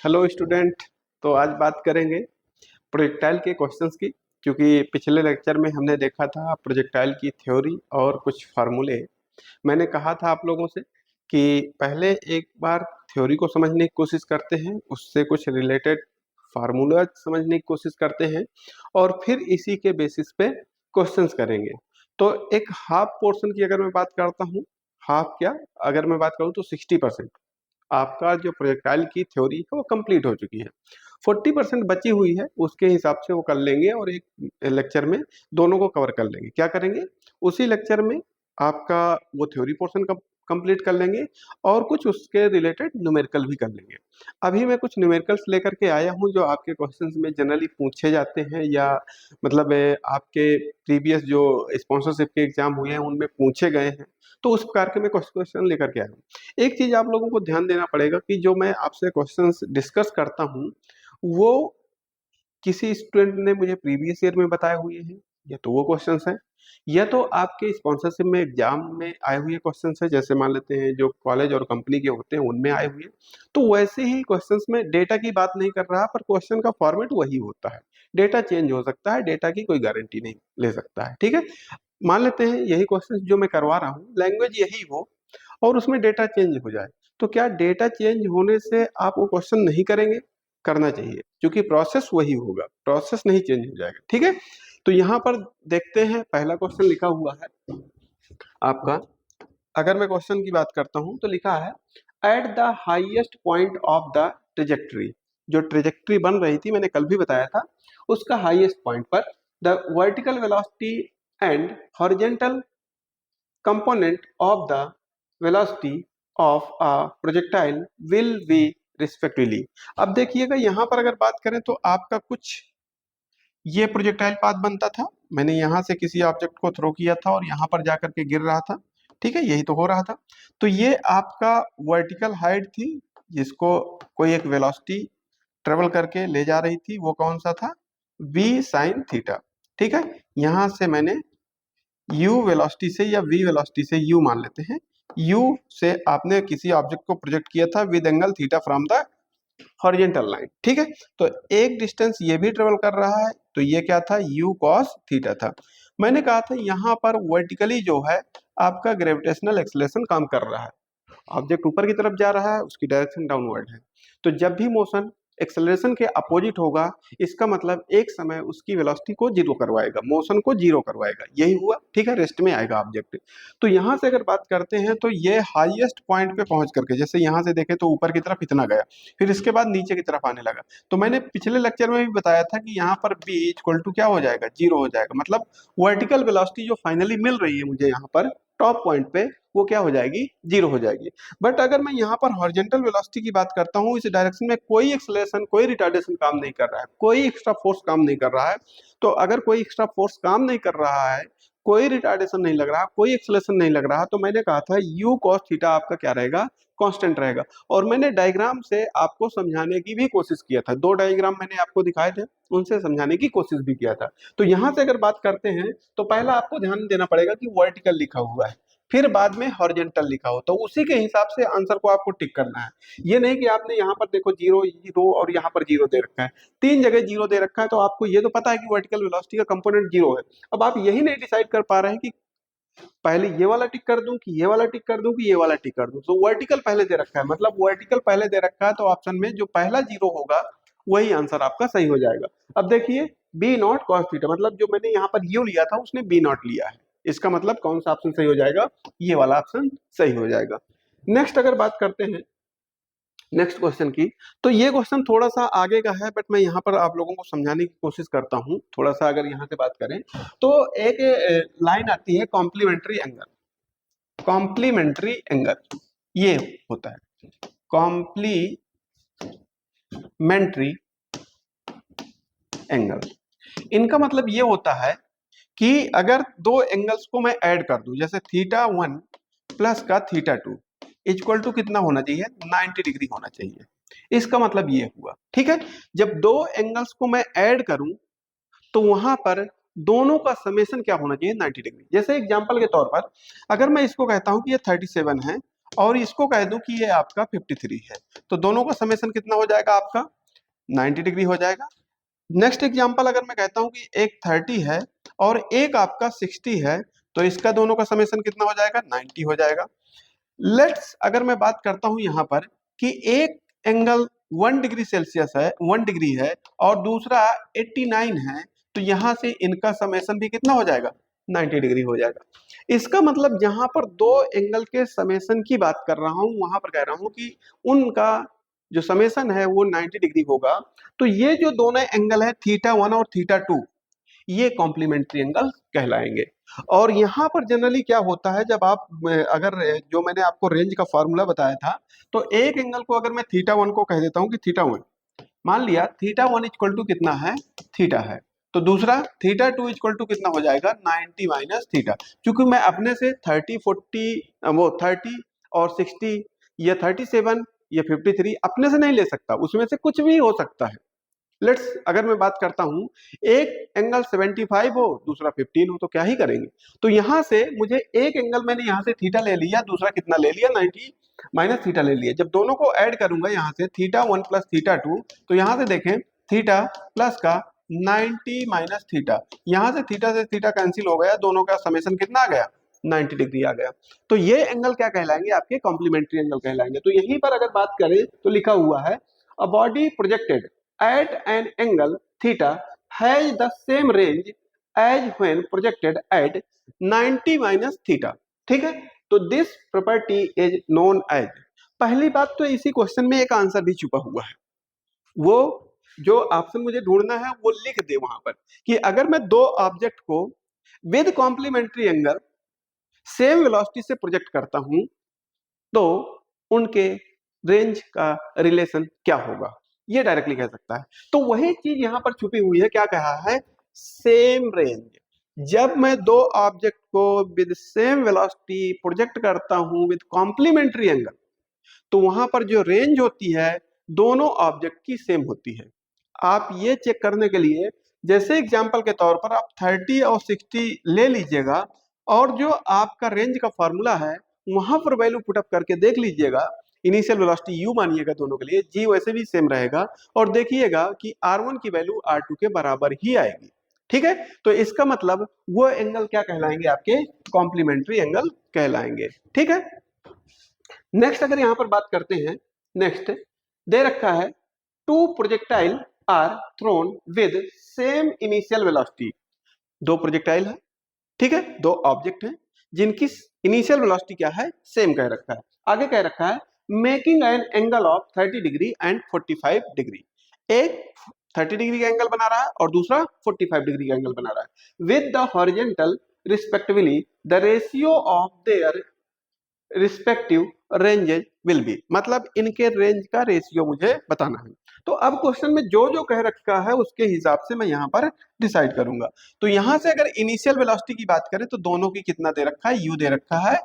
Hello student. तो आज बात करेंगे प्रोजेक्टाइल के क्वेश्चंस की। क्योंकि पिछले लेक्चर में हमने देखा था प्रोजेक्टाइल की थ्योरी और कुछ फार्मूले। मैंने कहा था आप लोगों से कि पहले एक बार थ्योरी को समझने की कोशिश करते हैं, उससे कुछ रिलेटेड फार्मूला समझने की कोशिश करते हैं और फिर इसी के बेसिस पे क्वेश्चंस करेंगे। तो एक हाफ पोर्शन की अगर मैं बात करता हूँ, हाफ क्या, अगर मैं बात करूँ तो 60% आपका जो प्रोजेक्टाइल की थ्योरी है वो कंप्लीट हो चुकी है। 40% बची हुई है, उसके हिसाब से वो कर लेंगे और एक लेक्चर में दोनों को कवर कर लेंगे। क्या करेंगे, उसी लेक्चर में आपका वो थ्योरी पोर्शन कंप्लीट कर लेंगे और कुछ उसके रिलेटेड न्यूमेरिकल भी कर लेंगे। अभी मैं कुछ न्यूमेरिकल्स लेकर के आया हूँ जो आपके क्वेश्चंस में जनरली पूछे जाते हैं, या मतलब आपके प्रीवियस जो स्पॉन्सरशिप के एग्जाम हुए हैं उनमें पूछे गए हैं। तो उस प्रकार के मैं क्वेश्चन लेकर के आया हूँ। एक चीज आप लोगों को ध्यान देना पड़ेगा कि जो मैं आपसे क्वेश्चंस डिस्कस करता हूँ वो किसी स्टूडेंट ने मुझे प्रीवियस ईयर में बताए हुए हैं, या तो वो क्वेश्चंस हैं, या तो आपके स्पॉन्सरशिप में एग्जाम में आए हुए क्वेश्चंस हैं, जैसे मान लेते हैं जो कॉलेज और कंपनी के होते हैं उनमें आए हुए। तो वैसे ही क्वेश्चंस में डेटा की बात नहीं कर रहा, पर क्वेश्चन का फॉर्मेट वही होता है। डेटा चेंज हो सकता है, डेटा की कोई गारंटी नहीं ले सकता है। ठीक है, मान लेते हैं यही क्वेश्चन जो मैं करवा रहा हूँ, लैंग्वेज यही हो और उसमें डेटा चेंज हो जाए, तो क्या डेटा चेंज होने से आप वो क्वेश्चन नहीं करेंगे? करना चाहिए, क्योंकि प्रोसेस वही होगा, प्रोसेस नहीं चेंज हो जाएगा। ठीक है, तो यहाँ पर देखते हैं पहला क्वेश्चन लिखा हुआ है आपका। अगर मैं क्वेश्चन की बात करता हूं तो लिखा है at the highest point of the trajectory. जो ट्रेजेक्ट्री बन रही थी, मैंने कल भी बताया था, उसका हाईएस्ट पॉइंट पर the vertical velocity and horizontal component of the velocity of a projectile will be respectively। अब देखिएगा यहाँ पर अगर बात करें तो आपका कुछ ये प्रोजेक्टाइल पाथ बनता था, मैंने यहाँ से किसी ऑब्जेक्ट को थ्रो किया था और यहाँ पर जाकर के गिर रहा था। ठीक है, यही तो हो रहा था। तो ये आपका वर्टिकल हाइट थी जिसको कोई एक वेलोसिटी ट्रेवल करके ले जा रही थी, वो कौन सा था, v sin थीटा। ठीक है, यहाँ से मैंने u वेलोसिटी से या v वेलोसिटी से, u मान लेते हैं, u से आपने किसी ऑब्जेक्ट को प्रोजेक्ट किया था with angle theta from the horizontal line. ठीक है, तो एक डिस्टेंस ये भी ट्रेवल कर रहा है, तो ये क्या था, u cos थीटा था। मैंने कहा था यहाँ पर वर्टिकली जो है आपका ग्रेविटेशनल एक्सेलरेशन काम कर रहा है, ऑब्जेक्ट ऊपर की तरफ जा रहा है, उसकी डायरेक्शन डाउनवर्ड है। तो जब भी मोशन एक्सेलरेशन के अपोजिट होगा, इसका मतलब एक समय उसकी वेलोसिटी को जीरो करवाएगा, मोशन को जीरो करवाएगा, यही हुआ। ठीक है, रेस्ट में आएगा ऑब्जेक्ट। तो यहाँ से अगर बात करते हैं तो ये हाईएस्ट पॉइंट पे पहुंच करके, जैसे यहाँ से देखें तो ऊपर की तरफ इतना गया, फिर इसके बाद नीचे की तरफ आने लगा। तो मैंने पिछले लेक्चर में भी बताया था कि यहाँ पर b इक्वल टू क्या हो जाएगा, जीरो हो जाएगा। मतलब वर्टिकल वेलोसिटी जो फाइनली मिल रही है मुझे यहाँ पर टॉप पॉइंट पे, वो क्या हो जाएगी, जीरो हो जाएगी। बट अगर मैं यहाँ पर हॉरिजेंटल वेलोसिटी की बात करता हूँ, इस डायरेक्शन में कोई एक्सेलरेशन, कोई रिटार्डेशन काम नहीं कर रहा है, कोई एक्स्ट्रा फोर्स काम नहीं कर रहा है। तो अगर कोई एक्स्ट्रा फोर्स काम नहीं कर रहा है, कोई रिटार्डेशन नहीं लग रहा, कोई एक्सेलरेशन नहीं लग रहा, तो मैंने कहा था u cos थीटा आपका क्या रहेगा, कांस्टेंट रहेगा। और मैंने डायग्राम से आपको समझाने की भी कोशिश किया था, दो डायग्राम मैंने आपको दिखाए थे, उनसे समझाने की कोशिश भी किया था। तो यहाँ से अगर बात करते हैं तो पहला आपको ध्यान देना पड़ेगा कि वर्टिकल लिखा हुआ है, फिर बाद में हॉरिजेंटल लिखा हो, तो उसी के हिसाब से आंसर को आपको टिक करना है। ये नहीं कि आपने यहाँ पर देखो जीरो जीरो और यहाँ पर जीरो दे रखा है, तीन जगह जीरो दे रखा है, तो आपको ये तो पता है कि वर्टिकल वेलोसिटी का कंपोनेंट जीरो है। अब आप यही नहीं डिसाइड कर पा रहे हैं कि पहले ये वाला टिक कर दूं कि ये वाला टिक कर दूं कि ये वाला टिक कर दूं। तो वर्टिकल पहले दे रखा है, मतलब वर्टिकल पहले दे रखा है, तो ऑप्शन में जो पहला जीरो होगा वही आंसर आपका सही हो जाएगा। अब देखिए बी नॉट कॉस थीटा, मतलब जो मैंने यहाँ पर यू लिया था उसने बी नॉट लिया है, इसका मतलब कौन सा ऑप्शन सही हो जाएगा, ये वाला ऑप्शन सही हो जाएगा। नेक्स्ट अगर बात करते हैं नेक्स्ट क्वेश्चन की, तो ये क्वेश्चन थोड़ा सा आगे का है, बट मैं यहाँ पर आप लोगों को समझाने की कोशिश करता हूँ। थोड़ा सा अगर यहाँ से बात करें तो एक लाइन आती है कॉम्प्लीमेंट्री एंगल, कॉम्प्लीमेंट्री एंगल ये होता है कॉम्प्लीमेंट्री एंगल। इनका मतलब ये होता है कि अगर दो एंगल्स को मैं ऐड कर दूं, जैसे थीटा 1 प्लस का थीटा 2 इक्वल टू कितना होना चाहिए, 90 डिग्री होना चाहिए। इसका मतलब ये हुआ। ठीक है, जब दो एंगल्स को मैं ऐड करूं तो वहां पर दोनों का समेशन क्या होना चाहिए, 90 डिग्री। जैसे एग्जांपल के तौर पर अगर मैं इसको कहता हूं कि ये 37 है और इसको कह दूं कि ये आपका 53 है, तो दोनों का समेशन कितना हो जाएगा आपका 90 डिग्री हो जाएगा। नेक्स्ट एग्जांपल अगर मैं कहता हूं कि एक 30 है और एक आपका 60 है, तो इसका दोनों का समेशन कितना हो जाएगा 90 हो जाएगा। लेट्स अगर मैं बात करता हूं यहां पर कि एक एंगल 1 डिग्री सेल्सियस है, 1 डिग्री है और दूसरा 89 है, तो यहां से इनका समेशन भी कितना हो जाएगा 90 डिग्री हो जाएगा। इसका मतलब जहां पर दो एंगल के समेशन की बात कर रहा हूं वहां पर कह रहा हूं कि उनका जो समेशन है वो 90 डिग्री होगा। तो ये जो दोनों एंगल है θ1 और θ2, ये कॉम्प्लीमेंट्री एंगल कहलाएंगे। और यहाँ पर जनरली क्या होता है, जब आप अगर जो मैंने आपको रेंज का फॉर्मूला बताया था, तो एक एंगल को अगर मैं θ1 को कह देता हूँ कि θ1, मान लिया θ1 इक्वल टू कितना है थीटा है, तो दूसरा θ2 इक्वल टू कितना हो जाएगा 90 माइनस थीटा। क्योंकि मैं अपने से 30 40 वो 30 और 60 या 37 या 53 अपने से नहीं ले सकता, उसमें से कुछ भी हो सकता है। लेट्स अगर मैं बात करता हूं एक एंगल 75 हो दूसरा 15 हो, तो क्या ही करेंगे। तो यहां से मुझे एक एंगल मैंने यहां से थीटा ले लिया, दूसरा कितना ले लिया 90 माइनस थीटा ले लिया। जब दोनों को ऐड करूंगा यहां से θ1 प्लस θ2, तो यहां से देखें थीटा प्लस का 90 माइनस थीटा, यहां से थीटा से थीटा कैंसिल हो गया, दोनों का समेशन कितना आ गया 90 डिग्री आ गया। तो ये एंगल क्या कहलाएंगे आपके कॉम्प्लीमेंट्री एंगल कहलाएंगे। तो यहीं पर अगर बात करें तो लिखा हुआ है a body projected at an angle theta has the same range as when projected at 90 minus theta। ठीक है, तो this property is known as, पहली बात तो इसी क्वेश्चन में एक आंसर भी छुपा हुआ है, वो जो ऑप्शन मुझे ढूंढना है वो लिख दे वहां पर कि अगर मैं दो ऑब्जेक्ट को with complementary angle same velocity से प्रोजेक्ट करता हूं तो उनके रेंज का रिलेशन क्या होगा, ये डायरेक्टली कह सकता है। तो वही चीज यहां पर छुपी हुई है, क्या कहा है सेम रेंज। जब मैं दो ऑब्जेक्ट को विद सेम वेलोसिटी प्रोजेक्ट करता हूं विद कॉम्प्लीमेंट्री एंगल, तो वहां पर जो रेंज होती है दोनों ऑब्जेक्ट की सेम होती है। आप ये चेक करने के लिए जैसे एग्जांपल के तौर पर आप 30 और 60 ले लीजिएगा और जो आपका रेंज का फॉर्मूला है वहां पर वैल्यू पुटअप करके देख लीजिएगा। इनिशियल वेलोसिटी u मानिएगा दोनों के लिए, g वैसे भी सेम रहेगा और देखिएगा कि r1 की वैल्यू r2 के बराबर ही आएगी। ठीक है, तो इसका मतलब वो एंगल क्या कहलाएंगे आपके कॉम्प्लीमेंट्री एंगल कहलाएंगे। ठीक है, नेक्स्ट अगर यहां पर बात करते हैं, नेक्स्ट दे रखा है two projectile are thrown with same initial velocity. दो प्रोजेक्टाइल है, ठीक है, दो ऑब्जेक्ट हैं जिनकी इनिशियल वेलोसिटी क्या है सेम कह रखा है। आगे कह रखा है making an angle of 30 degree and 45 degree. एक 30 डिग्री का एंगल बना रहा है और दूसरा 45 डिग्री का एंगल बना रहा है with the horizontal respectively the ratio of their respective ranges will be, मतलब इनके रेंज का रेशियो मुझे बताना है। तो अब क्वेश्चन में जो जो कह रखा है उसके हिसाब से मैं यहाँ पर डिसाइड करूंगा। तो यहां से अगर इनिशियल वेलोसिटी की बात करें तो दोनों की कितना दे रखा है u दे रखा है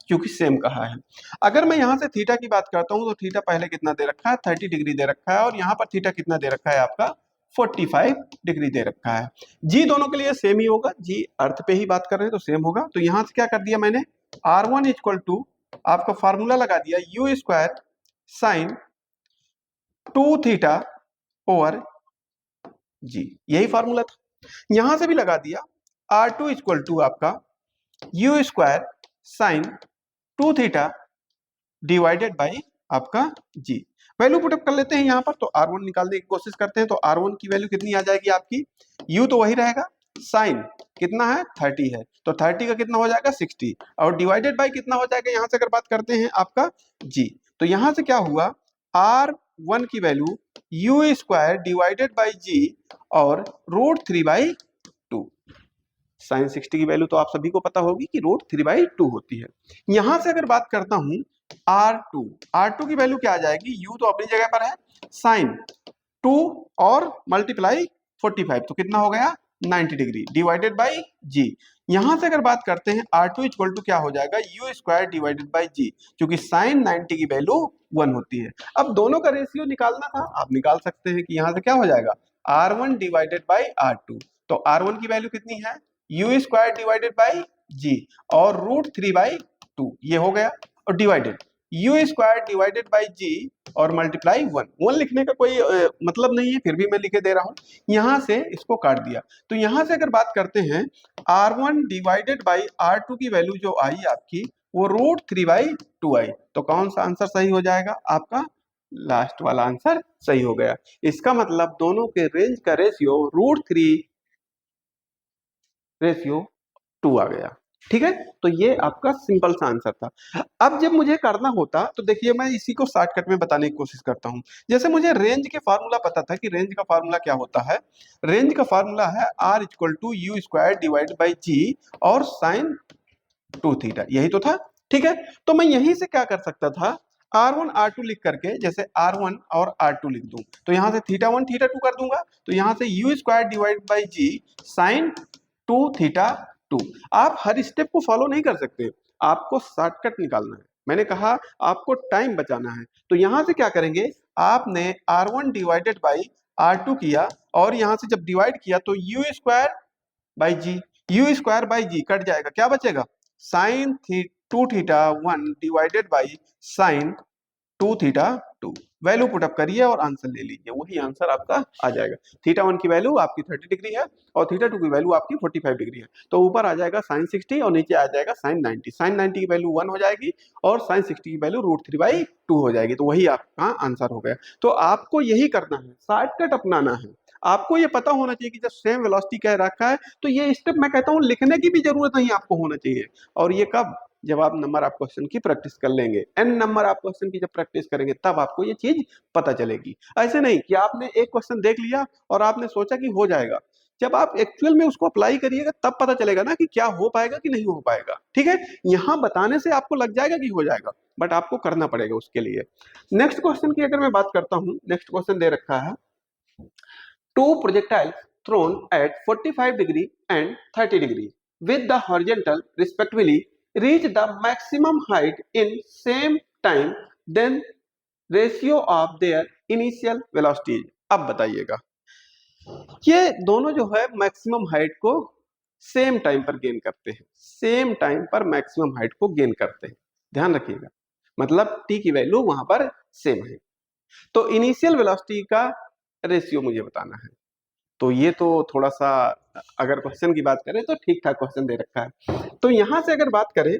क्योंकि सेम कहा है। अगर मैं यहाँ से थीटा की बात करता हूँ तो थीटा पहले कितना दे रखा है 30 डिग्री दे रखा है और यहाँ पर थीटा कितना दे रखा है आपका 45 डिग्री दे रखा है। जी दोनों के लिए सेम ही होगा, जी अर्थ पे ही बात कर रहे हैं तो सेम होगा। तो यहाँ से क्या कर दिया मैंने r1 इक्वल टू आपका फार्मूला लगा दिया u square sine 2 theta over g, यही फार्मूला था। यहां से भी लगा दिया r2 इक्वल टू आपका u square sine 2 theta divided by आपका g। वैल्यू पुटअप कर लेते हैं यहाँ पर, तो r1 निकालने की कोशिश करते हैं। तो r1 की वैल्यू कितनी आ जाएगी आपकी, u तो वही रहेगा, साइन कितना है 30 है तो 30 का कितना हो जाएगा 60 और डिवाइडेड बाई कितना हो जाएगा यहाँ से अगर बात करते हैं आपका g। तो यहाँ से क्या हुआ r1 की value u square divided by g और √3/2। साइन 60 की वैल्यू तो आप सभी को पता होगी कि √3/2 होती है। यहां से अगर बात करता हूं r2 की वैल्यू क्या आ जाएगी, u तो अपनी जगह पर है, साइन 2 और मल्टीप्लाई 45 तो कितना हो गया 90 डिग्री डिवाइडेड बाई g। यहां से अगर बात करते हैं r2 इक्वल टू क्या हो जाएगा u square divided by g, क्योंकि साइन 90 की वैल्यू 1 होती है। अब दोनों का रेशियो निकालना था, आप निकाल सकते हैं कि यहां से क्या हो जाएगा r1 डिवाइडेड बाई r2। तो r1 की वैल्यू कितनी है u square divided by g और √3/2 ये हो गया और divided u square divided by g और मल्टीप्लाई 1 लिखने का कोई मतलब नहीं है, फिर भी मैं लिखे दे रहा हूं। यहां से इसको काट दिया, तो यहां से अगर बात करते हैं R1 डिवाइडेड बाई R2 की वैल्यू जो आई आपकी वो √3/2 आई, तो कौन सा आंसर सही हो जाएगा? आपका लास्ट वाला आंसर सही हो गया। इसका मतलब दोनों के रेंज का रेशियो √3/2 आ गया। ठीक है, तो ये आपका सिंपल सा आंसर था। अब जब मुझे करना होता तो देखिए मैं इसी को शॉर्टकट में बताने की कोशिश करता हूं। जैसे मुझे रेंज के फार्मूला पता था कि रेंज का फार्मूला क्या होता है। रेंज का फार्मूला है R = U square divide by g और साइन 2θ, यही तो था। ठीक है, तो मैं यहीं से क्या कर सकता था, R1 R2 लिख करके, जैसे R1 और R2 लिख दूं तो यहां से θ1 θ2 कर दूंगा, तो यहां से U square divide by g sine 2θ2। आप हर स्टेप को फॉलो नहीं कर सकते, आपको शॉर्टकट निकालना है। मैंने कहा आपको टाइम बचाना है, तो यहां से क्या करेंगे, आपने R1 डिवाइडेड बाई R2 किया और यहां से जब डिवाइड किया तो U square by g, U square by g cut जाएगा, क्या बचेगा, sine 2θ1 divided by sine 2θ2। Value put up करिए और आंसर ले लीजिए, वही आंसर आपका आ जाएगा। θ1 की वैल्यू आपकी 30 डिग्री है और θ2 की वैल्यू आपकी 45 डिग्री है, तो ऊपर आ जाएगा साइन 60 और नीचे आ जाएगा साइन 90। साइन 90 की वैल्यू 1 हो जाएगी और साइन 60 की वैल्यू √3/2 हो जाएगी, तो वही आपका आंसर हो गया। तो आपको यही करना है, शॉर्टकट अपनाना है। आपको ये पता होना चाहिए कि जब सेम वेलोसिटी कह रखा है तो ये स्टेप मैं कहता हूं लिखने की भी जरूरत नहीं आपको होना चाहिए। और ये कब, जब आप नंबर आप क्वेश्चन की प्रैक्टिस कर लेंगे, n नंबर आप क्वेश्चन की जब प्रैक्टिस करेंगे तब आपको ये चीज पता चलेगी। ऐसे नहीं कि आपने एक क्वेश्चन देख लिया और आपने सोचा कि हो जाएगा, जब आप एक्चुअल में उसको अप्लाई करिएगा तब पता चलेगा ना कि क्या हो पाएगा कि नहीं हो पाएगा। ठीक है, यहां बताने से आपको लग जाएगा कि हो जाएगा, बट आपको करना पड़ेगा उसके लिए। नेक्स्ट क्वेश्चन की अगर मैं बात करता हूं, नेक्स्ट क्वेश्चन दे रखा है, two projectiles thrown at 45 degree and 30 degree with the horizontal respectively reach the maximum height in same time, then ratio of their initial velocities। अब बताइएगा, ये दोनों जो है मैक्सिमम हाइट को सेम टाइम पर गेन करते हैं, सेम टाइम पर मैक्सिमम हाइट को गेन करते हैं, ध्यान रखिएगा, मतलब टी की वैल्यू वहां पर सेम है। तो इनिशियल वेलोसिटी का रेशियो मुझे बताना है। तो ये तो थोड़ा सा, अगर क्वेश्चन की बात करें तो ठीक ठाक क्वेश्चन दे रखा है। तो यहां से अगर बात करें,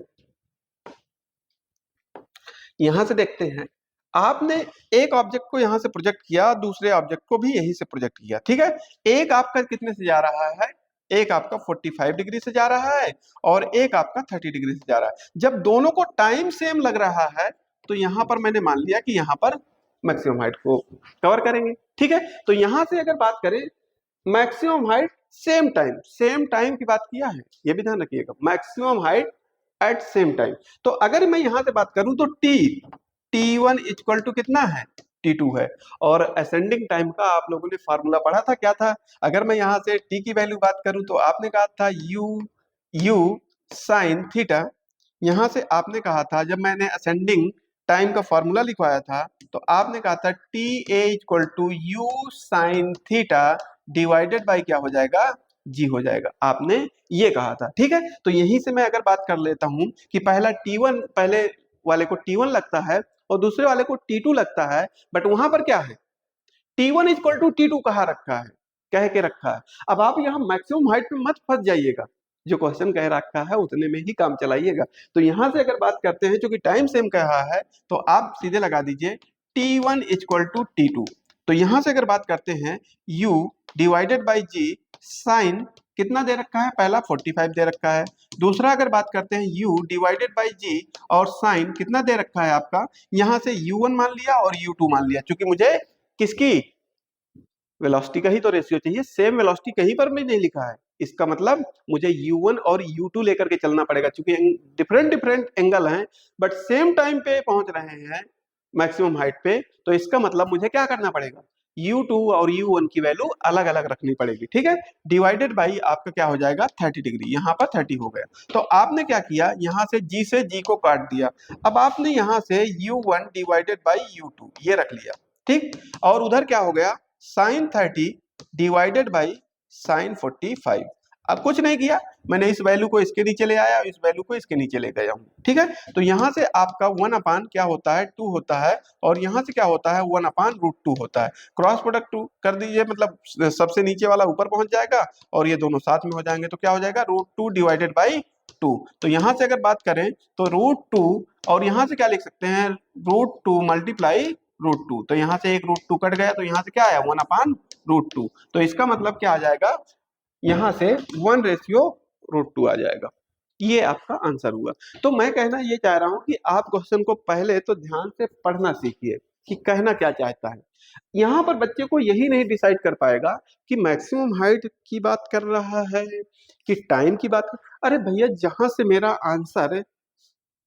यहां से देखते हैं, आपने एक ऑब्जेक्ट को यहां से प्रोजेक्ट किया, दूसरे ऑब्जेक्ट को भी यहीं से प्रोजेक्ट किया। ठीक है, एक आपका कितने से जा रहा है, एक आपका 45 डिग्री से जा रहा है और एक आपका 30 डिग्री से जा रहा है। जब दोनों को टाइम सेम लग रहा है तो यहां पर मैंने मान लिया कि यहां पर मैक्सिमम हाइट को कवर करेंगे। ठीक है, तो यहां से अगर बात करें मैक्सिमम हाइट सेम टाइम की बात किया है, ये भी ध्यान रखिएगा, maximum height at same time. तो अगर मैं यहां से बात करूं तो T1 इक्वल टू कितना है, T2 है। और असेंडिंग टाइम का आप लोगों ने फार्मूला पढ़ा था, क्या था, अगर मैं यहां से T की वैल्यू बात करूं तो आपने कहा था U साइन थीटा। यहां से आपने कहा था, जब मैंने असेंडिंग टाइम का फॉर्मूला लिखवाया था तो आपने कहा था TA equal to u sine theta divided by क्या हो जाएगा, जी हो जाएगा, आपने ये कहा था। ठीक है, तो यहीं से मैं अगर बात कर लेता हूं कि पहला T1, पहले वाले को T1 लगता है और दूसरे वाले को T2 लगता है, बट वहां पर क्या है, T1 इक्वल टू T2 कहा रखा है, कह के रखा है। अब आप यहाँ मैक्सिमम हाइट में मत फंस जाइएगा, जो क्वेश्चन कह रखा है उतने में ही काम चलाइएगा। तो यहां से अगर बात करते हैं, क्योंकि टाइम सेम कहा है, तो आप सीधे लगा दीजिए T1 इक्वल टू T2। तो यहां से अगर बात करते हैं U divided by g sine कितना दे रखा है, पहला 45 दे रखा है, दूसरा अगर बात करते हैं U डिवाइडेड बाई जी और साइन कितना दे रखा है आपका, यहां से U1 मान लिया और U2 मान लिया, क्योंकि मुझे किसकी, वेलोसिटी का ही तो रेशियो चाहिए, सेम वेलोसिटी कहीं पर भी नहीं लिखा है, इसका मतलब मुझे U1 और U2 लेकर के चलना पड़ेगा, क्योंकि डिफरेंट डिफरेंट एंगल हैं बट सेम टाइम पे पहुंच रहे हैं मैक्सिमम हाइट पे, तो इसका मतलब मुझे क्या करना पड़ेगा, U2 और U1 की वैल्यू अलग अलग रखनी पड़ेगी। ठीक है, डिवाइडेड बाई आपका क्या हो जाएगा 30 डिग्री, यहाँ पर 30 हो गया। तो आपने क्या किया, यहाँ से G से G को काट दिया, अब आपने यहाँ से U1 डिवाइडेड बाई U2 ये रख लिया। ठीक, और उधर क्या हो गया, साइन 30 डिवाइडेड बाई साइन 45। अब कुछ नहीं किया, मैंने इस वैल्यू को इसके नीचे ले आया, इस वैल्यू को इसके नीचे ले गया हूँ, ठीक है। तो यहाँ से आपका 1 क्या होता है, 2 होता है, और यहाँ से क्या होता है, 1/√2 होता है। क्रॉस प्रोडक्ट 2 कर दीजिए, मतलब सबसे नीचे वाला ऊपर पहुंच जाएगा और ये दोनों साथ में हो जाएंगे, तो क्या हो जाएगा, √2 डिवाइडेड बाई 2। तो यहाँ से अगर बात करें तो √2, और यहाँ से क्या लिख सकते हैं, √2 मल्टीप्लाई √2। तो यहाँ से एक √2 कट गया, तो यहाँ से क्या आया, 1/√2। तो इसका मतलब क्या आ जाएगा, यहाँ से 1:√2 आ जाएगा। ये आपका आंसर हुआ। तो मैं कहना ये चाह रहा हूं कि आप क्वेश्चन को पहले तो ध्यान से पढ़ना सीखिए कि कहना क्या चाहता है। यहाँ पर बच्चे को यही नहीं डिसाइड कर पाएगा कि मैक्सिमम हाइट की बात कर रहा है कि टाइम की बात अरे भैया, जहां से मेरा आंसर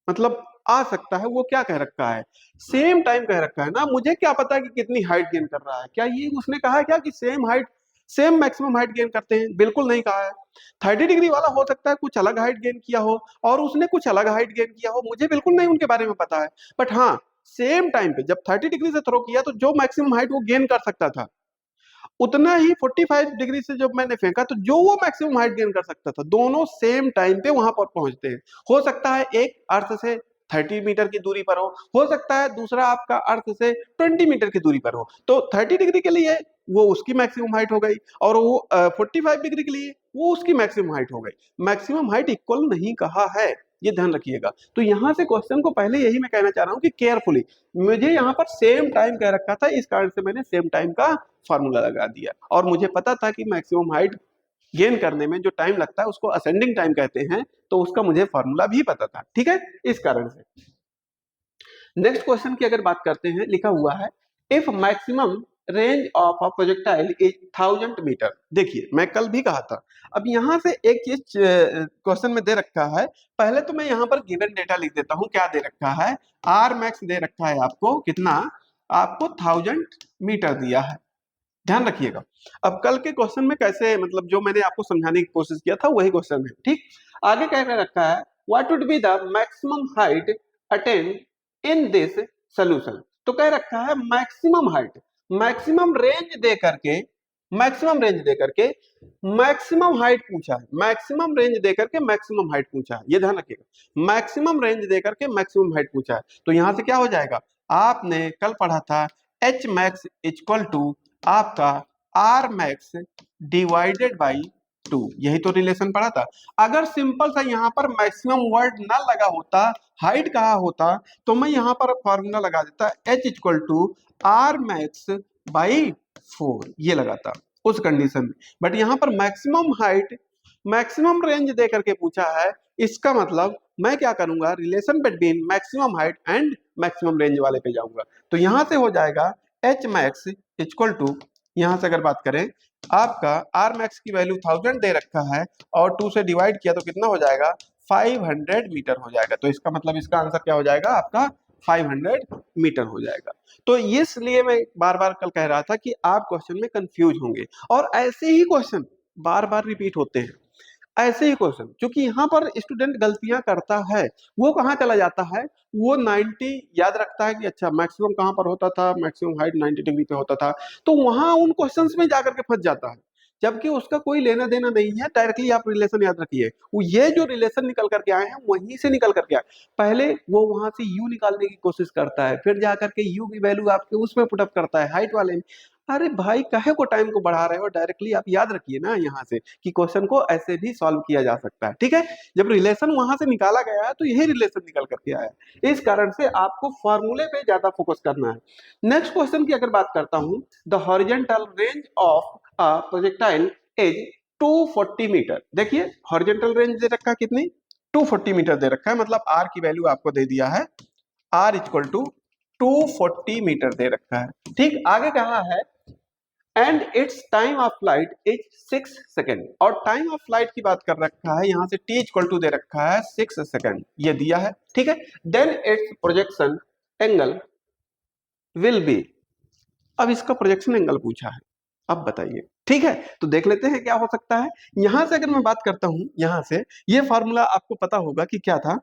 मतलब आ सकता है वो क्या कह रखा है, सेम टाइम कह रखा है ना। मुझे क्या पता कि कितनी हाइट गेन कर रहा है, क्या ये उसने कहा है क्या कि same height, same maximum height gain करते हैं, बिल्कुल नहीं कहा है। 30 डिग्री वाला हो सकता है कुछ अलग हाइट गेन किया हो और उसने कुछ अलग हाइट गेन किया हो, मुझे बिल्कुल नहीं उनके बारे में पता है। बट हाँ, सेम टाइम पे जब 30 डिग्री से थ्रो किया तो जो मैक्सिमम हाइट वो गेन कर सकता था, उतना ही 45 डिग्री से जब मैंने फेंका तो जो वो मैक्सिमम हाइट गेन कर सकता था, दोनों सेम टाइम पे वहां पर पहुंचते हैं। हो सकता है एक अर्थ से 30 मीटर की दूरी पर हो सकता है दूसरा आपका अर्थ से 20 मीटर की दूरी पर हो। तो 30 डिग्री के लिए वो उसकी मैक्सिमम हाइट हो गई और वो 45 डिग्री के लिए वो उसकी मैक्सिमम हाइट हो गई। मैक्सिमम हाइट इक्वल नहीं कहा है, ये ध्यान रखिएगा। तो यहां से क्वेश्चन को पहले यही मैं कहना चाह रहा हूं कि केयरफुली, मुझे यहाँ पर सेम टाइम कह रखा था, इस कारण से मैंने सेम टाइम का फॉर्मूला लगा दिया और मुझे पता था कि मैक्सिमम हाइट गेन करने में जो टाइम लगता है उसको असेंडिंग टाइम कहते हैं, तो उसका मुझे फॉर्मूला भी पता था, ठीक है, इस कारण से। नेक्स्ट क्वेश्चन की अगर बात करते हैं, लिखा हुआ है if maximum range of a projectile is 1000 metre. देखिए मैं कल भी कहा था, अब यहां से एक चीज क्वेश्चन में दे रखा है। पहले तो मैं यहां पर गिवन डेटा लिख देता हूं, क्या दे रखा है, आर मैक्स दे रखा है आपको कितना, आपको 1000 मीटर दिया है, ध्यान रखिएगा। अब कल के क्वेश्चन में कैसे, मतलब जो मैंने आपको समझाने की कोशिश किया था वही क्वेश्चन है, ठीक। आगे क्या रखा है, what would be the maximum height attend in this solution. तो कह रखा है मैक्सिमम हाइट, मैक्सिमम रेंज दे करके, मैक्सिमम रेंज दे करके मैक्सिमम हाइट पूछा है, मैक्सिमम रेंज दे करके मैक्सिमम हाइट पूछा है, ये ध्यान रखिएगा। मैक्सिमम रेंज दे करके मैक्सिमम हाइट पूछा है, तो यहां से क्या हो जाएगा, आपने कल पढ़ा था एच मैक्स इक्वल टू आपका आर मैक्स डिवाइडेड बाई 2, यही तो रिलेशन पढ़ा था। अगर सिंपल सा यहाँ पर मैक्सिमम वर्ड ना लगा होता, हाइट कहा होता, तो मैं यहाँ पर फॉर्मूला लगा देता H equal to R max by 4, ये लगाता उस कंडीशन में। बट यहाँ पर मैक्सिमम हाइट मैक्सिमम रेंज दे करके पूछा है, इसका मतलब मैं क्या करूंगा, relation between maximum height and maximum range वाले पे जाऊंगा। तो यहां से हो जाएगा एच मैक्स इक्वल टू, यहां से अगर बात करें आपका आर मैक्स की वैल्यू 1000 दे रखा है और 2 से डिवाइड किया तो कितना हो जाएगा, 500 मीटर हो जाएगा। तो इसका मतलब इसका आंसर क्या हो जाएगा आपका 500 मीटर हो जाएगा। तो इसलिए मैं बार बार कल कह रहा था कि आप क्वेश्चन में कंफ्यूज होंगे और ऐसे ही क्वेश्चन बार बार रिपीट होते हैं, ऐसे ही क्वेश्चन, क्योंकि यहाँ पर स्टूडेंट गलतियां करता है। वो कहाँ चला जाता है, वो 90 याद रखता है कि अच्छा मैक्सिमम कहाँ पर होता था, मैक्सिमम हाइट 90 डिग्री पे होता था, तो वहां उन क्वेश्चंस में जाकर के फंस जाता है, जबकि उसका कोई लेना देना नहीं है। डायरेक्टली आप रिलेशन याद रखिए, वो ये जो रिलेशन निकल करके आए हैं वहीं से निकल करके आए। पहले वो वहां से यू निकालने की कोशिश करता है, फिर जाकर के यू की वैल्यू आपके उसमें पुटअप करता है हाइट वाले में। अरे भाई कहे को टाइम को बढ़ा रहे हो, डायरेक्टली आप याद रखिए ना यहाँ से कि क्वेश्चन को ऐसे भी सॉल्व किया जा सकता है, ठीक है। जब रिलेशन वहां से निकाला गया है तो यही रिलेशन निकल करके आया है, इस कारण से आपको फॉर्मूले पे ज्यादा फोकस करना है। नेक्स्ट क्वेश्चन की अगर बात करता हूं, the horizontal range of a projectile is 240 metre. देखिए हॉरिजॉन्टल रेंज दे रखा है कितनी, 240 मीटर दे रखा है, मतलब आर की वैल्यू आपको दे दिया है, आर इक्वल टू 240 मीटर दे रखा है, ठीक। आगे कहा है and it's time of flight is 6 second, और टाइम ऑफ फ्लाइट की बात कर रखा है, यहां से टी इक्वल टू दे रखा है 6 सेकेंड, ये दिया है, ठीक है। Then its projection angle will be, अब इसका प्रोजेक्शन एंगल पूछा है, अब बताइए, ठीक है। तो देख लेते हैं क्या हो सकता है। यहां से अगर मैं बात करता हूं, यहां से ये फॉर्मूला आपको पता होगा कि क्या था।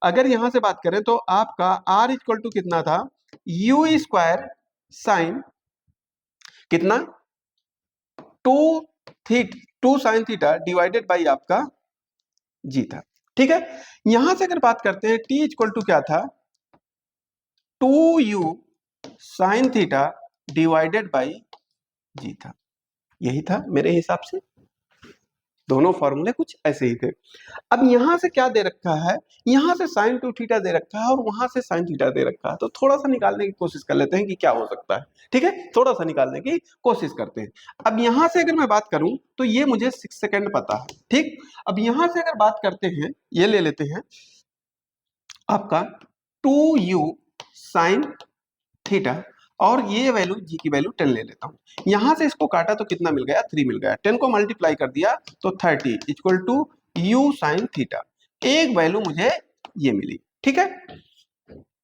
अगर यहां से बात करें तो आपका आर इक्वल टू कितना था, यू स्क्वायर साइन कितना 2 theta, 2 sign theta divided by आपका जी था। ठीक है, यहां से अगर बात करते हैं t इक्वल टू क्या था, 2u sine theta divided by g था। यही था मेरे हिसाब से, दोनों फॉर्मूले कुछ ऐसे ही थे। अब यहां से क्या दे रखा है, यहां से साइन 2 थीटा दे रखा है और वहां से साइन थीटा दे रखा है, तो थोड़ा सा निकालने की कोशिश कर लेते हैं कि क्या हो सकता है। ठीक है, थोड़ा सा निकालने की कोशिश करते हैं। अब यहां से अगर मैं बात करूं तो ये मुझे 6 सेकंड पता है। ठीक, अब यहां से अगर बात करते हैं, ये ले लेते हैं आपका 2u साइन थीटा और ये वैल्यू जी की वैल्यू 10 ले लेता हूं। यहां से इसको काटा तो कितना मिल गया, 3 मिल गया। 10 को मल्टीप्लाई कर दिया तो 30 equal to u sine theta. एक वैल्यू मुझे ये मिली। ठीक है,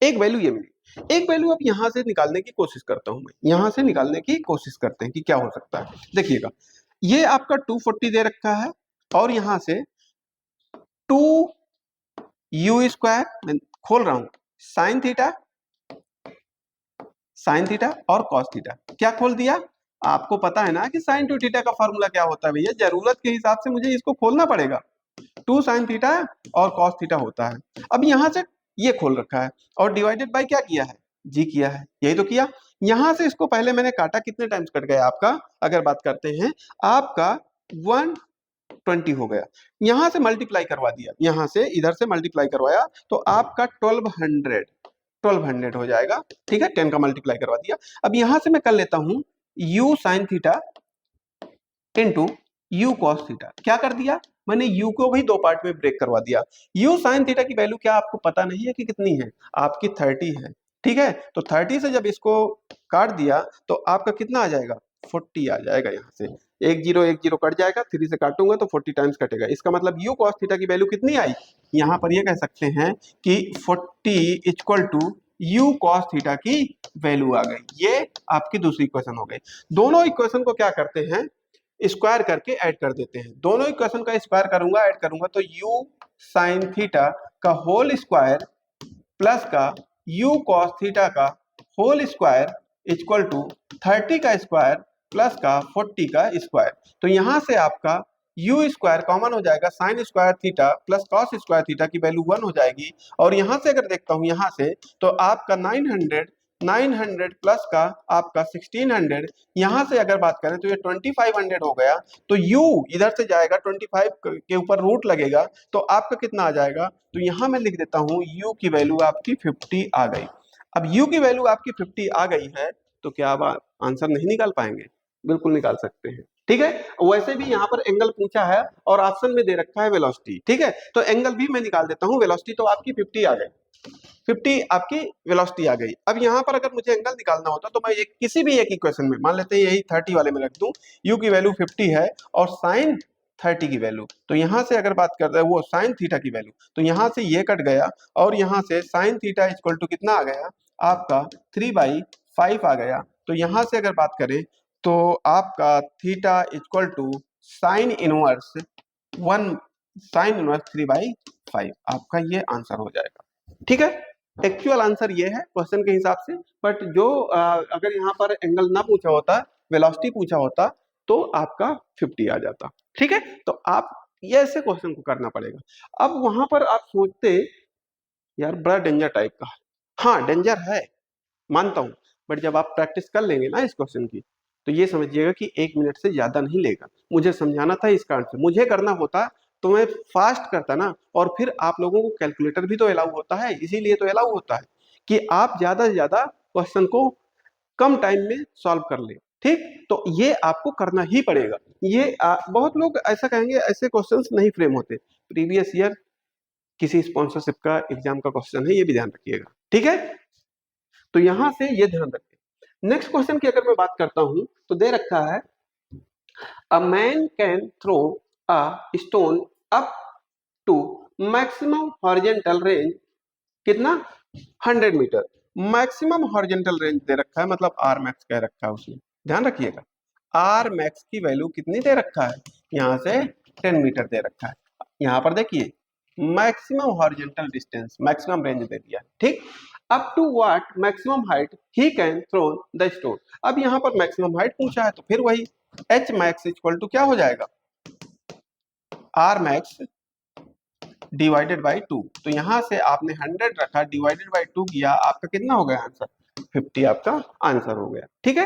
एक वैल्यू ये मिली। एक वैल्यू अब यहां से निकालने की कोशिश करता हूं मैं, यहां से निकालने की कोशिश करते हैं कि क्या हो सकता है। देखिएगा, ये आपका 240 दे रखा है और यहां से 2 यू स्क्वायर, मैं खोल रहा हूं, साइन थीटा, साइन थीटा और कॉस थीटा। क्या खोल दिया, आपको पता है ना कि साइन 2 थीटा का फॉर्मूला क्या होता है भैया, जरूरत के हिसाब से मुझे इसको खोलना पड़ेगा। 2 साइन थीटा और कॉस थीटा होता है। अब यहां से ये खोल रखा है और डिवाइडेड बाय क्या किया है, जी किया है, यही तो किया। यहां से इसको पहले मैंने काटा, कितने टाइम्स कट गया आपका, अगर बात करते हैं आपका 120 हो गया। यहां से मल्टीप्लाई करवा दिया, यहां से इधर से मल्टीप्लाई करवाया तो आपका 1200 हो जाएगा। ठीक है, 10 का मल्टीप्लाई करवा दिया। अब यहां से मैं कर लेता हूं u sine theta into u cos theta. क्या कर दिया, मैंने u को भी दो पार्ट में ब्रेक करवा दिया। u साइन थीटा की वैल्यू क्या आपको पता नहीं है कि कितनी है, आपकी 30 है। ठीक है, तो 30 से जब इसको काट दिया तो आपका कितना आ जाएगा, 40 आ जाएगा। यहाँ से एक जीरो कट जाएगा, 3 से काटूंगा तो 40 टाइम्स कटेगा। इसका मतलब u कॉस थीटा की वैल्यू कितनी आई, यहाँ पर ये कह सकते हैं कि 40 equal to u cos theta की वैल्यू आ गई। ये आपकी दूसरी इक्वेशन हो गई। दोनों इक्वेशन को क्या करते हैं, स्क्वायर करके ऐड कर देते हैं। दोनों इक्वेशन का स्क्वायर करूंगा, ऐड करूंगा तो u साइन थीटा का होल स्क्वायर प्लस का u कॉस थीटा का होल स्क्वायर इक्वल टू 30 का स्क्वायर प्लस का 40 का स्क्वायर। तो यहां से आपका u स्क्वायर कॉमन हो जाएगा, sine square theta plus cos square theta की वैल्यू 1 हो जाएगी। और यहां से अगर देखता हूं यहां से तो आपका 900 प्लस का आपका 1600, यहां से अगर बात करें तो ये 2500 हो गया। तो u इधर से जाएगा, 25 के ऊपर रूट लगेगा तो आपका कितना आ जाएगा, तो यहां मैं लिख देता हूं u की वैल्यू आपकी 50 आ गई। अब u की वैल्यू आपकी 50 आ गई है तो क्या आप आंसर नहीं निकाल पाएंगे, बिल्कुल निकाल सकते हैं। ठीक है, वैसे भी यहाँ पर एंगल पूछा है और ऑप्शन में दे रखा है वेलोसिटी। ठीक है, तो एंगल भी मैं निकाल देता हूँ। वेलोसिटी तो आपकी 50 आ गई, 50 आपकी वेलोसिटी आ गई। अब यहाँ पर अगर मुझे एंगल निकालना होता तो मैं किसी भी एक इक्वेशन में, मान लेते हैं यही 30 वाले में रख दूं, u की वैल्यू 50 है और साइन 30 की वैल्यू, तो यहाँ से अगर बात करते हैं वो साइन थीटा की वैल्यू, तो यहाँ से ये कट गया और यहाँ से साइन थीटा इक्वल टू कितना आ गया आपका 3/5 आ गया। तो यहाँ से अगर बात करें तो आपका theta equal to sine inverse 3/5 आपका ये आंसर हो जाएगा। ठीक है, एक्चुअल आंसर ये है क्वेश्चन के हिसाब से। बट जो अगर यहाँ पर एंगल ना पूछा होता, वेलोसिटी पूछा होता तो आपका 50 आ जाता। ठीक है, तो आप ये ऐसे क्वेश्चन को करना पड़ेगा। अब वहां पर आप सोचते यार बड़ा डेंजर टाइप का, हाँ डेंजर है मानता हूं, बट जब आप प्रैक्टिस कर लेंगे ना इस क्वेश्चन की तो ये समझिएगा कि 1 मिनट से ज्यादा नहीं लेगा। मुझे समझाना था इसका आंसर, मुझे करना होता तो मैं फास्ट करता ना, और फिर आप लोगों को कैलकुलेटर भी तो अलाउ होता है, इसीलिए तो अलाउ होता है कि आप ज्यादा से ज्यादा क्वेश्चन को कम टाइम में सॉल्व कर ले। ठीक, तो ये आपको करना ही पड़ेगा। ये बहुत लोग ऐसा कहेंगे ऐसे क्वेश्चंस नहीं फ्रेम होते, प्रीवियस ईयर किसी स्पॉन्सरशिप का एग्जाम का क्वेश्चन है, ये भी ध्यान रखिएगा। ठीक है, तो यहां से ये ध्यान रखिए। नेक्स्ट क्वेश्चन की अगर मैं बात करता हूं तो दे रखा है a man can throw a stone up to maximum horizontal range, कितना 100 मीटर। मैक्सिमम हॉरिजॉन्टल रेंज दे रखा है, मतलब आर मैक्स कह रखा है उसने, ध्यान रखिएगा। आर मैक्स की वैल्यू कितनी दे रखा है, यहाँ से 10 मीटर दे रखा है। यहाँ पर देखिए maximum horizontal distance, maximum range दे दिया। ठीक, up to what maximum height he can throw the stone. अब यहाँ पर मैक्सिमम हाइट पूछा है तो फिर वही एच मैक्स इक्वल टू क्या हो जाएगा, आर मैक्स डिवाइडेड बाई 2। तो यहां से आपने 100 रखा, डिवाइडेड बाई 2 किया, आपका कितना हो गया आंसर? 50 आपका आंसर हो गया। ठीक है,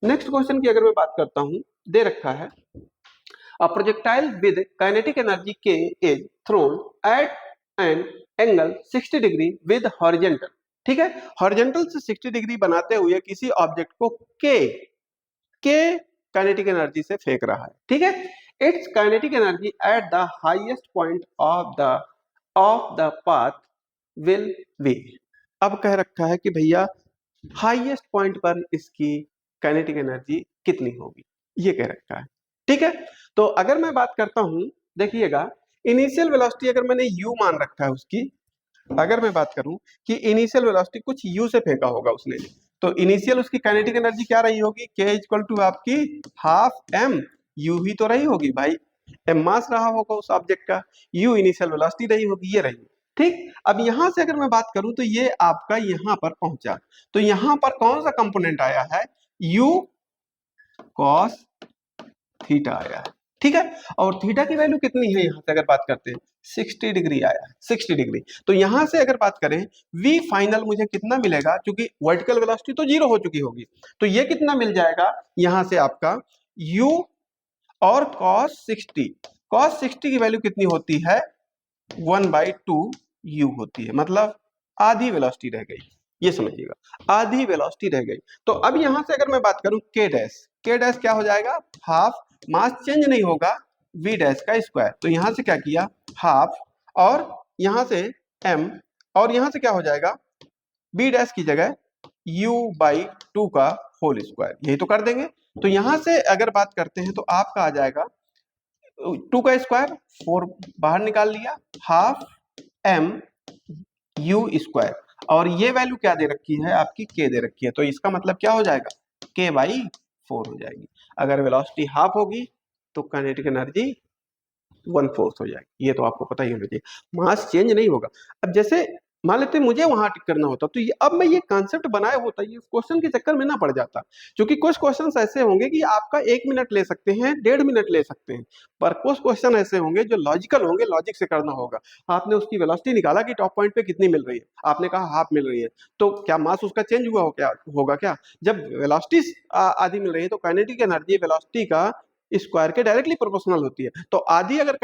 नेक्स्ट क्वेश्चन की अगर मैं बात करता हूं, दे रखा है a projectile with kinetic energy K is thrown at an angle 60 degree with horizontal. ठीक है, हॉरिजेंटल से 60 डिग्री बनाते हुए किसी ऑब्जेक्ट को के काइनेटिक एनर्जी से फेंक रहा है। ठीक है, it's kinetic energy at the highest point of the path will be. अब कह रखा है कि भैया हाईएस्ट पॉइंट पर इसकी काइनेटिक एनर्जी कितनी होगी, ये कह रखा है। ठीक है, तो अगर मैं बात करता हूं, देखिएगा इनिशियल वेलोसिटी अगर मैंने u मान रखा है उसकी, अगर मैं बात करूं कि इनिशियल वेलोसिटी कुछ u से फेंका होगा उसने, तो इनिशियल उसकी काइनेटिक एनर्जी क्या रही होगी? k इक्वल टू आपकी हाफ m u ही तो रही होगी भाई, m मास रहा होगा उस ऑब्जेक्ट का, u इनिशियल वेलोसिटी रही होगी, ये रही। ठीक, अब यहां से अगर मैं बात करूं तो ये आपका यहां पर पहुंचा, तो यहां पर कौन सा कंपोनेंट आया है? u cos थीटा आया है। ठीक है, और थीटा की वैल्यू कितनी है यहां से अगर बात करते हैं? 60 डिग्री आया है, 60 डिग्री। तो यहां से अगर बात करें v फाइनल मुझे कितना मिलेगा, क्योंकि वर्टिकल वेलोसिटी तो जीरो हो चुकी होगी, तो ये कितना मिल जाएगा यहां से आपका u और cos 60 की वैल्यू कितनी होती है? 1/2 u होती है, मतलब आधी वेलोसिटी रह गई, ये समझिएगा आधी वेलोसिटी रह गई। तो अब यहां से अगर मैं बात करूं k डैश क्या हो जाएगा? हाफ, मास चेंज नहीं होगा, v डैश का स्क्वायर। तो यहां से क्या किया? हाफ, और यहां से m, और यहां से क्या हो जाएगा? b डैश की जगह u/2 का होल स्क्वायर, यही तो कर देंगे। तो यहां से अगर बात करते हैं तो आपका आ जाएगा 2 का स्क्वायर, 4 बाहर निकाल लिया, हाफ m u स्क्वायर, और ये वैल्यू क्या दे रखी है? आपकी k दे रखी है, तो इसका मतलब क्या हो जाएगा? k/4 हो जाएगी। अगर वेलोसिटी हाफ होगी तो काइनेटिक एनर्जी 1/4 हो जाएगी, ये तो आपको पता ही होना चाहिए, मास चेंज नहीं होगा। अब जैसे मान लेते हैं मुझे वहां टिक करना होता, तो ये अब मैं ये कॉन्सेप्ट बनाया होता, ये क्वेश्चन के चक्कर में ना पड़ जाता, क्योंकि कुछ क्वेश्चन ऐसे होंगे कि आपका 1 मिनट ले सकते हैं, 1.5 मिनट ले सकते हैं, पर कुछ क्वेश्चन ऐसे होंगे जो लॉजिकल होंगे, लॉजिक से करना होगा। आपने उसकी वेलोसिटी निकाला कि टॉप पॉइंट पे कितनी मिल रही है, आपने कहा हाफ मिल रही है, तो क्या मास उसका चेंज हुआ होगा क्या? जब वेलोसिटी आधी मिल रही है तो काइनेटिक एनर्जी वेलोसिटी का स्क्वायर के डायरेक्टली प्रोपोर्शनल होती है। तो आधी अगर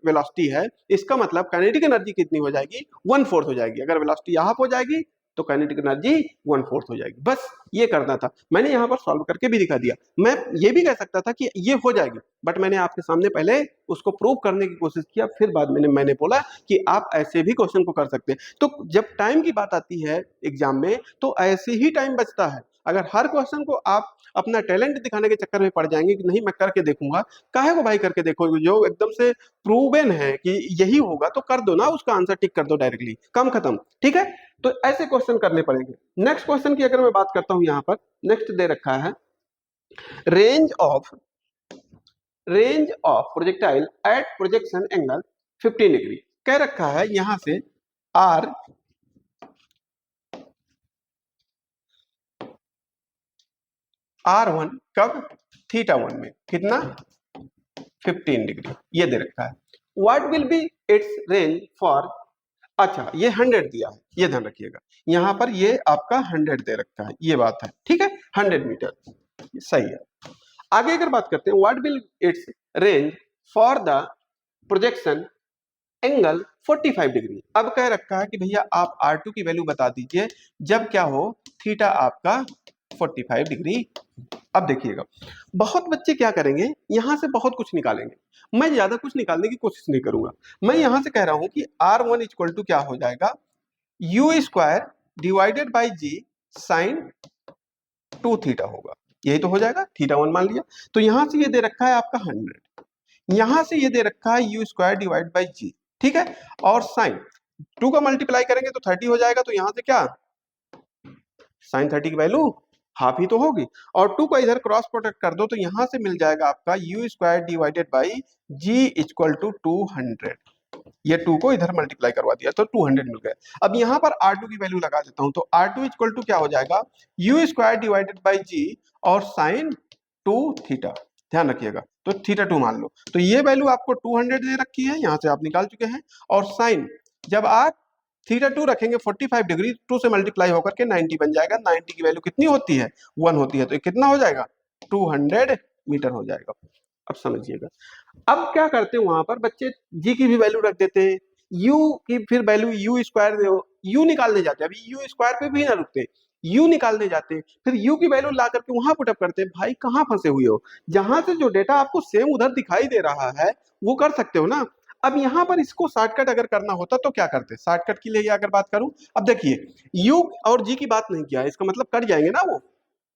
वेलोसिटी है, इसका मतलब काइनेटिक एनर्जी कितनी हो जाएगी? 1/4 हो जाएगी। अगर वेलोसिटी हाफ हो जाएगी तो काइनेटिक एनर्जी 1/4 हो जाएगी। बस ये करना था, मैंने यहाँ पर सॉल्व करके भी दिखा दिया। मैं ये भी कह सकता था कि ये हो जाएगी, बट मैंने आपके सामने पहले उसको प्रूव करने की कोशिश किया, फिर बाद में मैंने बोला कि आप ऐसे भी क्वेश्चन को कर सकते हैं। तो जब टाइम की बात आती है एग्जाम में, तो ऐसे ही टाइम बचता है। अगर हर क्वेश्चन को आप अपना टैलेंट दिखाने के चक्कर में पड़ जाएंगे कि नहीं मैं करके देखूंगा, काहे को भाई करके देखोगे? जो एकदम से प्रूवन है कि यही होगा तो कर दो ना, उसका आंसर टिक कर दो डायरेक्टली, काम खत्म। ठीक है, तो ऐसे क्वेश्चन करने पड़ेंगे। नेक्स्ट क्वेश्चन की अगर मैं बात करता हूं, यहां पर नेक्स्ट दे रखा है range of projectile eight projection angle 15 degree. कह रखा है यहां से R1 कब? θ1 में कितना? 15 डिग्री, ये दे रखा है। What will be it's range for, अच्छा ये 100 दिया है, ये ध्यान रखिएगा, यहां पर ये आपका 100 दे रखा है, ये बात है। ठीक है, 100 मीटर सही है। आगे अगर बात करते हैं, what will it's range for the projection angle 45 degree. अब कह रखा है कि भैया आप R2 की वैल्यू बता दीजिए जब क्या हो? थीटा आपका 45 डिग्री। अब देखिएगा, बहुत बच्चे क्या करेंगे, यहां से बहुत कुछ निकालेंगे, मैं ज्यादा कुछ निकालने की कोशिश नहीं करूंगा। मैं यहां से कह रहा हूं कि R1 इक्वल टू क्या हो जाएगा? u square divided by g sine 2 theta होगा, यही तो हो जाएगा, θ1 मान लिया। तो यहां से ये दे रखा है आपका 100, यहां से ये दे रखा है u स्क्वायर डिवाइड बाई जी। ठीक है, और साइन 2 का मल्टीप्लाई करेंगे तो 30 हो जाएगा, तो यहां से क्या साइन 30 की वैल्यू हाफ ही तो होगी, और 2 का इधर क्रॉस प्रोडक्ट कर दो तो यहां से मिल जाएगा आपका u square divided by g equal to 200। ये 2 को इधर मल्टीप्लाई करवा दिया तो 200 मिल गया। अब यहां पर R2 की वैल्यू लगा देता हूं, तो R2 इक्वल टू क्या हो जाएगा? u square divided by g और साइन 2 थीटा। ध्यान रखिएगा। तो थीटा 2 मान लो, तो ये वैल्यू आपको 200 दे रखी है, यहां से आप निकाल चुके हैं। और साइन जब आप थीटा 2 रखेंगे 45 डिग्री, 2 से मल्टीप्लाई होकर के 90 बन जाएगा। 90 की वैल्यू कितनी होती है? 1 होती है। तो ये कितना हो जाएगा? 200 मीटर हो जाएगा। अब समझिएगा, अब क्या करते हैं वहां पर बच्चे, जी की भी वैल्यू रख देते हैं, यू की फिर वैल्यू यू स्क्वायर यू निकालने जाते हैं। अभी यू स्क्वायर पे भी ना रुकते, यू निकालने जाते हैं, फिर यू की वैल्यू ला करके वहां पुटअप करते हैं। भाई कहाँ फंसे हुए हो? जहां से जो डेटा आपको सेम उधर दिखाई दे रहा है वो कर सकते हो ना। अब यहाँ पर इसको शॉर्टकट अगर करना होता तो क्या करते? शॉर्टकट के लिए अगर बात करूं, अब देखिए यू और जी की बात नहीं किया है, इसका मतलब कट जाएंगे ना वो,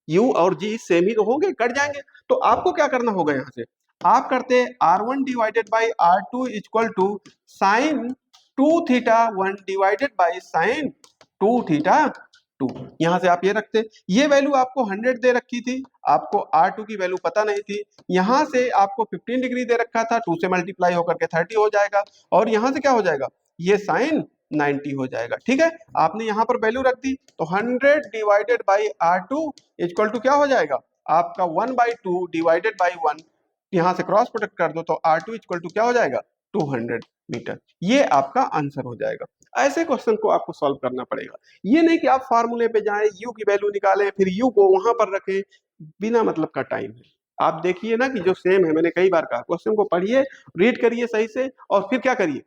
यू और जी सेम ही तो होंगे, कट जाएंगे। तो आपको क्या करना होगा? यहाँ से आप करते R1 divided by R2 equal to sine 2 theta 1 divided by sine 2 theta 2। यहां से आप ये रखते, ये वैल्यू आपको 100 दे रखी थी, आपको R2 की वैल्यू पता नहीं थी। यहां से आपको 15 डिग्री दे रखा था, 2 से मल्टीप्लाई होकर के 30 हो जाएगा। और यहां से क्या हो जाएगा? ये साइन 90 हो जाएगा। ठीक है, आपने यहां पर वैल्यू रख दी, तो 100 divided by R2 equal to क्या हो जाएगा? आपका 1/2 डिवाइडेड बाई 1, यहां से क्रॉस प्रोडक्ट कर दो तो R2 इक्वल टू क्या हो जाएगा? 200 मीटर। ये आपका आंसर हो जाएगा। ऐसे क्वेश्चन को आपको सॉल्व करना पड़ेगा। ये नहीं कि आप फार्मूले पे जाएं, यू की वैल्यू निकालें, फिर यू को वहां पर रखें, बिना मतलब का टाइम है। आप देखिए ना कि जो सेम है, मैंने कई बार कहा, क्वेश्चन को पढ़िए, रीड करिए सही से, और फिर क्या करिए?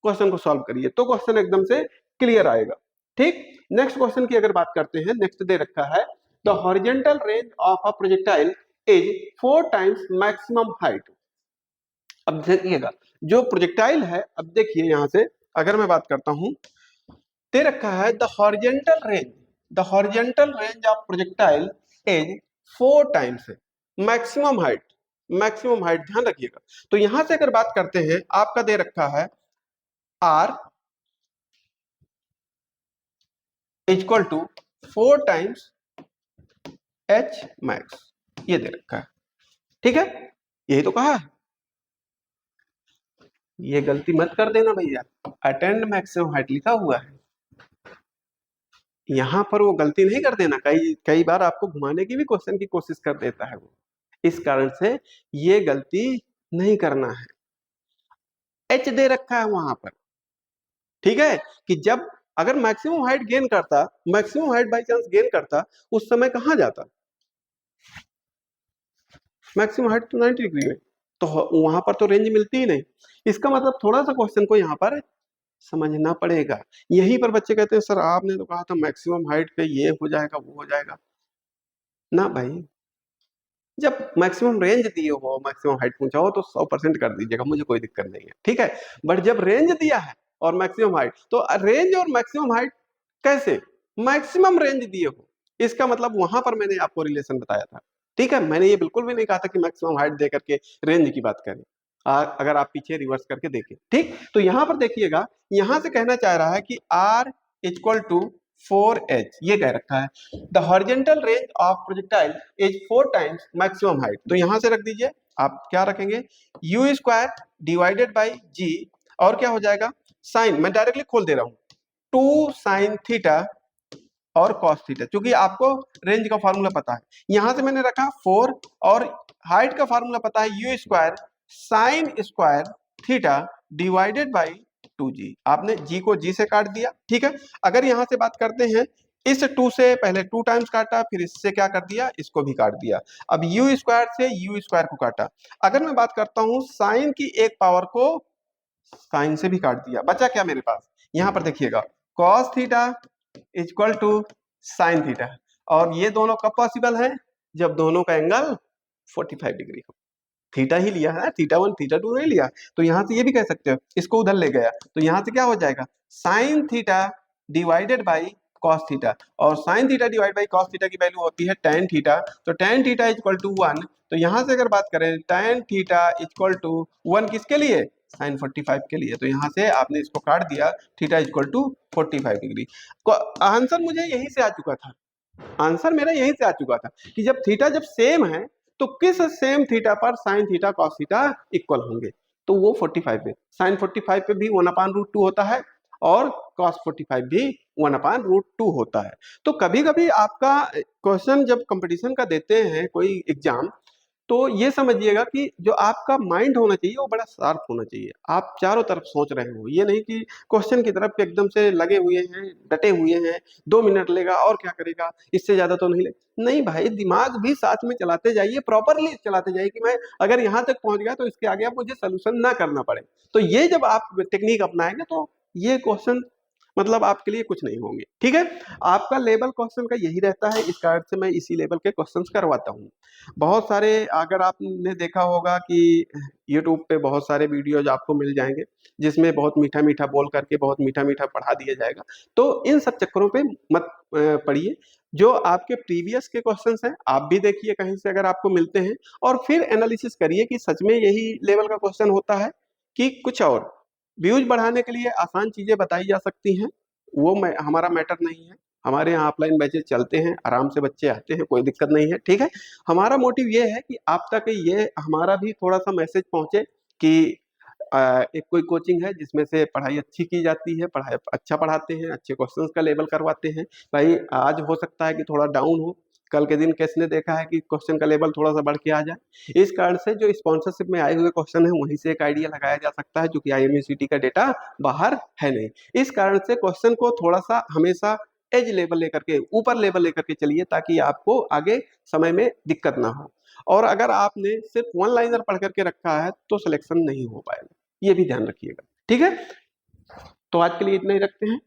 क्वेश्चन को सॉल्व करिए, तो क्वेश्चन एकदम से क्लियर आएगा। ठीक, नेक्स्ट क्वेश्चन की अगर बात करते हैं, नेक्स्ट दे रखा है the horizontal range of a projectile is 4 times maximum height. अब देखिएगा जो प्रोजेक्टाइल है, अब देखिए यहां से अगर मैं बात करता हूं, दे रखा है the horizontal range of projectile is 4 times है मैक्सिमम हाइट। मैक्सिमम हाइट ध्यान रखिएगा। तो यहां से अगर बात करते हैं, आपका दे रखा है R equal to 4 times H max, ये दे रखा है। ठीक है, यही तो कहा है। ये गलती मत कर देना भैया, अटेंड मैक्सिमम हाइट लिखा हुआ है, यहां पर वो गलती नहीं कर देना। कई कई बार आपको घुमाने की भी क्वेश्चन की कोशिश कर देता है वो, इस कारण से ये गलती नहीं करना है। एच दे रखा है वहां पर, ठीक है, कि जब अगर मैक्सिमम हाइट गेन करता, maximum height by chance gain करता, उस समय कहां जाता? मैक्सिमम हाइट तो 90 डिग्री में, तो वहां पर तो रेंज मिलती ही नहीं। इसका मतलब थोड़ा सा क्वेश्चन को यहाँ पर समझना पड़ेगा। यहीं पर बच्चे कहते हैं सर आपने तो कहा था मैक्सिमम हाइट पे ये हो जाएगा वो हो जाएगा। ना भाई, जब मैक्सिमम रेंज दिए हो, मैक्सिमम हाइट पूछा हो, तो 100% कर दीजिएगा, मुझे कोई दिक्कत नहीं है। ठीक है, बट जब रेंज दिया है और मैक्सिमम हाइट, तो रेंज और मैक्सिमम हाइट कैसे? मैक्सिमम रेंज दिए हो, इसका मतलब वहां पर मैंने आपको रिलेशन बताया था। ठीक है, मैंने ये बिल्कुल भी नहीं कहा था कि मैक्सिमम हाइट दे करके रेंज की बात करें। अगर आप पीछे रिवर्स करके देखें, ठीक, तो यहां पर देखिएगा, यहां से कहना चाह रहा है कि R इक्वल टू 4h, ये कह रखा है the horizontal range of projectile is 4 times maximum height. तो यहां से रख दीजिए, आप क्या रखेंगे? You square divided by g, और क्या हो जाएगा? साइन, मैं डायरेक्टली खोल दे रहा हूं, 2 साइन थीटा और कॉस थीटा, क्योंकि आपको रेंज का फॉर्मूला पता है। यहां से मैंने रखा 4, और हाइट का फॉर्मूला पता है you square sine square theta divided by 2g। आपने जी को जी से काट दिया। ठीक है, अगर यहां से बात करते हैं, इस 2 से पहले 2 टाइम्स काटा, फिर इससे क्या कर दिया? इसको भी काट दिया। अब यू स्क्वायर से यू स्क्वायर को काटा। अगर मैं बात करता हूं साइन की एक पावर को साइन से भी काट दिया, बचा क्या मेरे पास? यहां पर देखिएगा cos theta equal to sine theta, और ये दोनों कब पॉसिबल है? जब दोनों का एंगल 45 डिग्री हो। थीटा ही लिया है, थीटा 1 थीटा 2 नहीं लिया। तो यहां से ये भी कह सकते हो, इसको उधर ले गया, तो यहां से क्या हो जाएगा? Sine theta divided by cos theta, और sine theta divide by cos theta की वैल्यू होती है tan थीटा, तो tan थीटा इक्वल टू 1। तो यहां से अगर बात करें tan थीटा इक्वल टू 1 किसके लिए? साइन 45 के लिए। तो यहां से आपने इसको काट दिया, theta equal to 45 degree. Answer मुझे यहीं से आ चुका था, आंसर मेरा यहीं से आ चुका था कि जब थीटा जब सेम है, तो किस सेम थीटा पर sine theta cos theta equal होंगे? तो वो 45 में, साइन 45 पे भी 1/√2 होता है, और कॉस 45 भी 1/√2 होता है। तो कभी कभी आपका क्वेश्चन जब कंपटीशन का देते हैं कोई एग्जाम, तो ये समझिएगा कि जो आपका माइंड होना चाहिए वो बड़ा शार्प होना चाहिए। आप चारों तरफ सोच रहे हो, ये नहीं कि क्वेश्चन की तरफ एकदम से लगे हुए हैं, डटे हुए हैं, 2 मिनट लेगा और क्या करेगा, इससे ज्यादा तो नहीं ले। नहीं भाई, दिमाग भी साथ में चलाते जाइए, प्रॉपरली चलाते जाइए कि मैं अगर यहाँ तक पहुंच गया तो इसके आगे अब मुझे सोल्यूशन ना करना पड़े। तो ये जब आप टेक्निक अपनाएंगे तो ये क्वेश्चन मतलब आपके लिए कुछ नहीं होंगे। ठीक है, आपका लेवल क्वेश्चन का यही रहता है, इस कारण से मैं इसी लेवल के क्वेश्चंस करवाता हूँ। बहुत सारे, अगर आपने देखा होगा कि यूट्यूब पे बहुत सारे वीडियोज आपको मिल जाएंगे जिसमें बहुत मीठा मीठा बोल करके बहुत मीठा मीठा पढ़ा दिया जाएगा। तो इन सब चक्करों पे मत पढ़िए। जो आपके प्रीवियस के क्वेश्चंस हैं आप भी देखिए कहीं से अगर आपको मिलते हैं, और फिर एनालिसिस करिए कि सच में यही लेवल का क्वेश्चन होता है कि कुछ और। व्यूज बढ़ाने के लिए आसान चीजें बताई जा सकती हैं, वो हमारा मैटर नहीं है। हमारे यहाँ ऑफलाइन बैचेज चलते हैं, आराम से बच्चे आते हैं, कोई दिक्कत नहीं है। ठीक है, हमारा मोटिव ये है कि आप तक ये हमारा भी थोड़ा सा मैसेज पहुंचे कि एक कोई कोचिंग है जिसमें से पढ़ाई अच्छी की जाती है, पढ़ाई अच्छा पढ़ाते हैं, अच्छे क्वेश्चंस का लेवल करवाते हैं। भाई आज हो सकता है कि थोड़ा डाउन हो, कल के दिन किसने देखा है कि क्वेश्चन का लेवल थोड़ा सा बढ़ के आ जाए। इस कारण से जो स्पॉन्सरशिप में आए हुए क्वेश्चन है वहीं से एक आइडिया लगाया जा सकता है, जो कि IMUCT का डेटा बाहर है नहीं। इस कारण से क्वेश्चन को थोड़ा सा हमेशा एज लेवल लेकर के, ऊपर लेवल लेकर के चलिए, ताकि आपको आगे समय में दिक्कत ना हो। और अगर आपने सिर्फ वन लाइनर पढ़ करके रखा है तो सिलेक्शन नहीं हो पाएगा, ये भी ध्यान रखिएगा। ठीक है, तो आज के लिए इतना ही रखते हैं।